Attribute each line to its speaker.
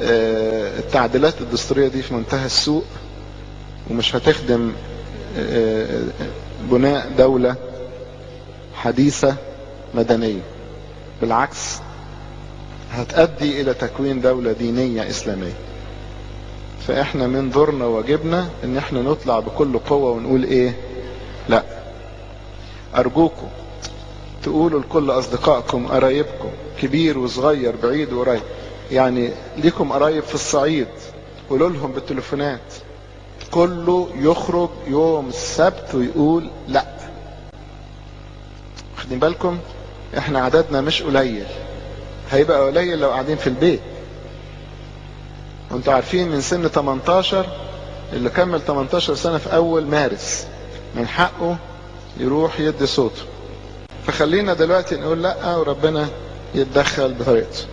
Speaker 1: التعديلات الدستورية دي في منتهى السوء، ومش هتخدم بناء دولة حديثة مدنية، بالعكس هتؤدي الى تكوين دولة دينية اسلامية. فاحنا من دورنا وواجبنا ان احنا نطلع بكل قوة ونقول ايه؟ لا، ارجوكم تقولوا لكل اصدقائكم قرايبكم كبير وصغير بعيد وقريب، يعني ليكم قرايب في الصعيد، قولوا لهم بالتليفونات كله يخرج يوم السبت ويقول لا. واخدين بالكم؟ احنا عددنا مش قليل، هيبقى قليل لو قاعدين في البيت. وانتوا عارفين من سن 18 اللي كمل 18 سنة في اول مارس من حقه يروح يدي صوته. فخلينا دلوقتي نقول لا وربنا يتدخل بطريقته.